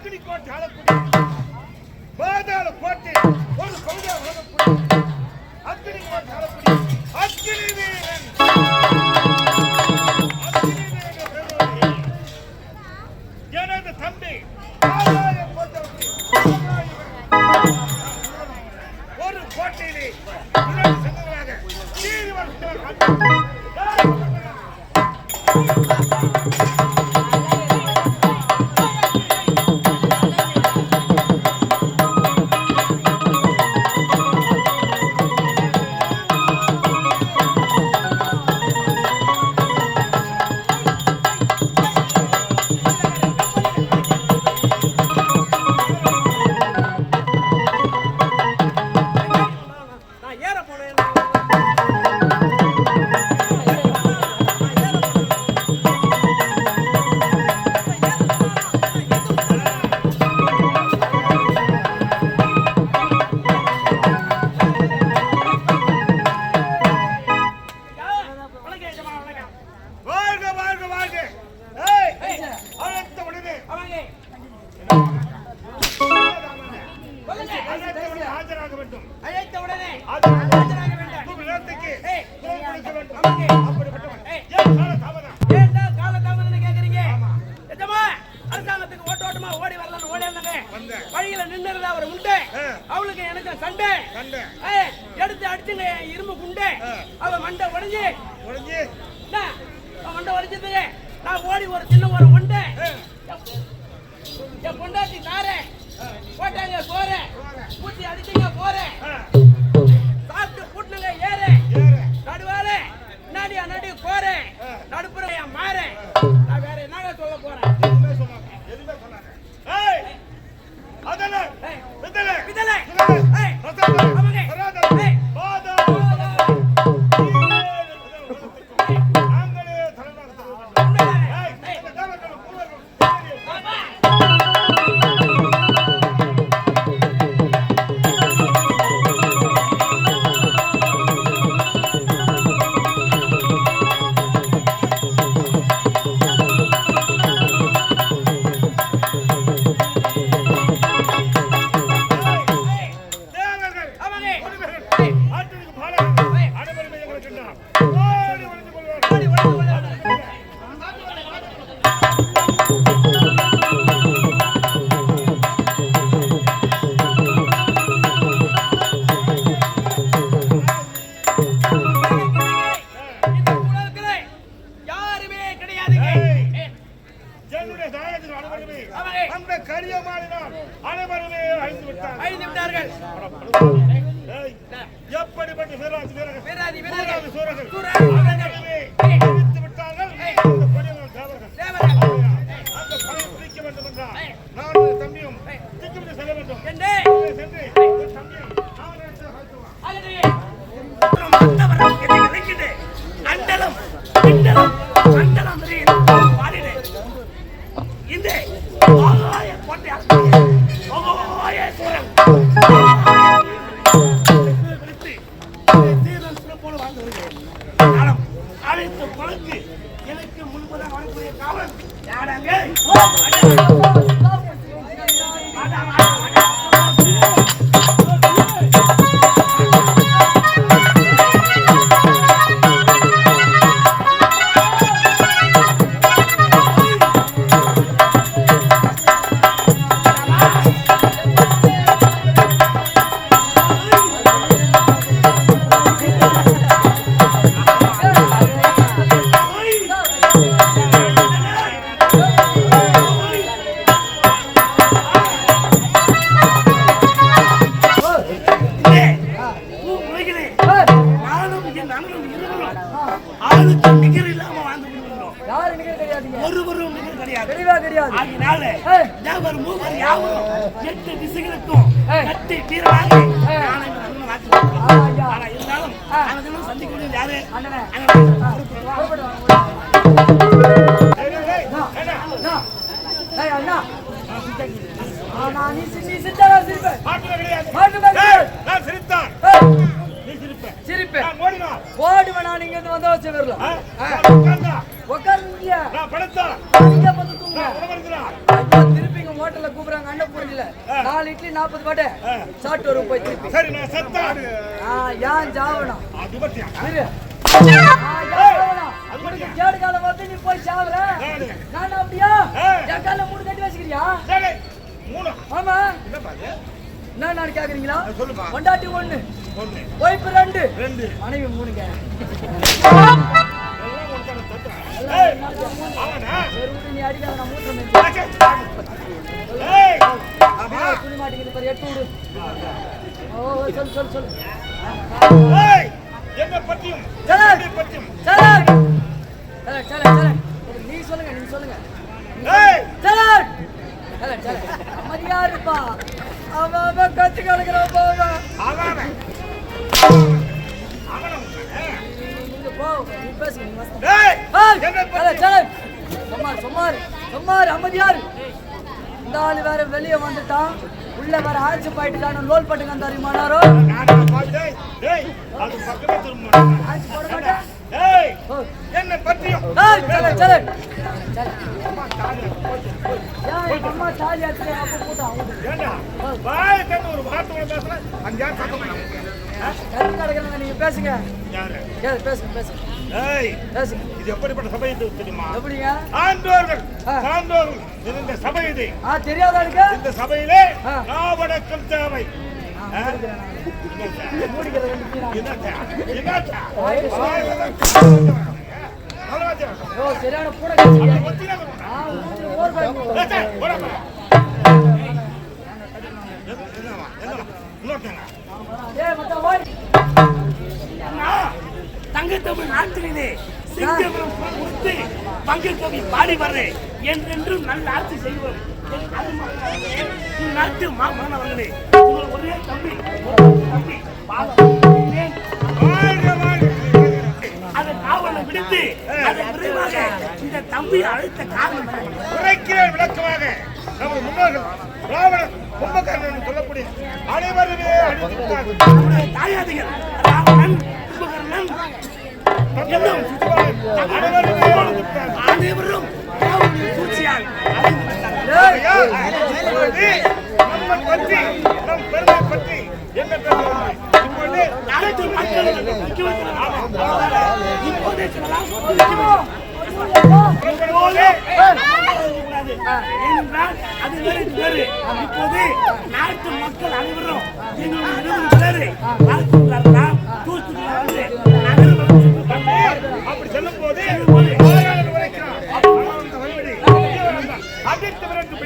அக்னி கோட்டை ஆளக்கூடிய பாதாள கோட்டை ஒரு பகுதியாக வழங்கக்கூடிய அக்னி கோட்டை ஆளக்கூடிய அக்னி வீரன் எனது தம்பி ஒரு கோட்டையிலே இரண்டு சங்கங்களாக திருப்பி ஹோட்டல்ல கூப்பிடுறாங்க அண்ணன் புரியல 4 இட்லி 40 வடை சாப்பிட்டு வரும் போய் திருப்பி. சரி நான் செத்தா ஏன் ஜாவணும் அது பத்தியா இரு உனக்கு கேடு காலம் வந்து நீ போய் சாவுற நான் அப்படியா என் கால 3 கட்டி வச்சுக்கிறியா? சரி 3 ஆமா என்ன பாரு என்ன நான் கேக்குறீங்களா? சொல்லுமா பொண்டாட்டி 1 ஒய்ஃப் 2 மனைவி 3ங்க. எல்லாம் ஒருத்தர தட்டா ஏய் அவனா நீ அடிக்காத நான் மூட்றேன். ஏய் ஆமா துணி மாட்டிக்கிட்டு பாரு 8 விடு. ஓ சொல்லு ஏய் என்ன பத்தியும் சரி பத்தியும் சரி நீ சொல்லுங்க ஏய் சரி அமரியா இருப்பா அவன் கத்து கிடக்குறான் போவ அவன் போ நீ பேசுங்க நீ மஸ்த் ஏய் என்ன சரி சும்மார் அமரியார் இந்த ஆளு வேற வெளியே வந்துட்டான் உள்ள வேற ஆச்சு போயிட்டு லோல் பட்டுங்க அந்த அறிமானாரோ டேய் அது பக்கமே திரும்ப ஆச்சு போட மாட்டேன். ஏய் என்ன பத்தியும் சரி அம்மா தாலி ஆச்சு அப்ப போட்டான் ஏண்டா வாய் கண்ணு ஒரு வார்த்தை பேசுற அங்க சத்தம் கத்து கிடக்குறாங்க நீங்க பேசுங்க. யாரு பேசுங்க ஏய் பேசுங்க. இது எப்படிப்பட்ட சபை இது தெரியுமா? எப்படிங்க? ஆண்டோர்கள் சான்றோர்கள் இந்த சபை இது. தெரியாதா இருக்கு? இந்த சபையிலே நாவடக்கம் தேவை. சரியான கூட தங்கத்தமிழ் நாட்டிலே சிங்கபுரம் கொடுத்து பங்குத்தொகை பாடி வர்றேன் என்றென்றும் நல்ல ஆட்சி செய்வோம். நாட்டு மாணவர்களே ஒரே தம்பி அதை காவலை விடுத்து அதை விரைவாக இந்த தம்பி அழைத்த காரணம் உரைக்கிறேன் விளக்கமாக நமது முன்னோர்கள் ராவணன் கும்பகர்ணன் சொல்லக்கூடிய அனைவருமே அழித்துவிட்டார்கள். தாயாதிகள் ராவணன் கும்பகர்ணன் அனைவரும் சூழ்ச்சியால் நம்மை பற்றி நம் பெருமை பற்றி என்ன பேசுகிறார் இப்பொழுது அனைத்து மக்களும் இப்போதே ஏனென்றால் அது வேறு இப்போது நாட்டு மக்கள் அனைவரும் அப்படி சொல்லும் போது அதிர்த்து விரட்டு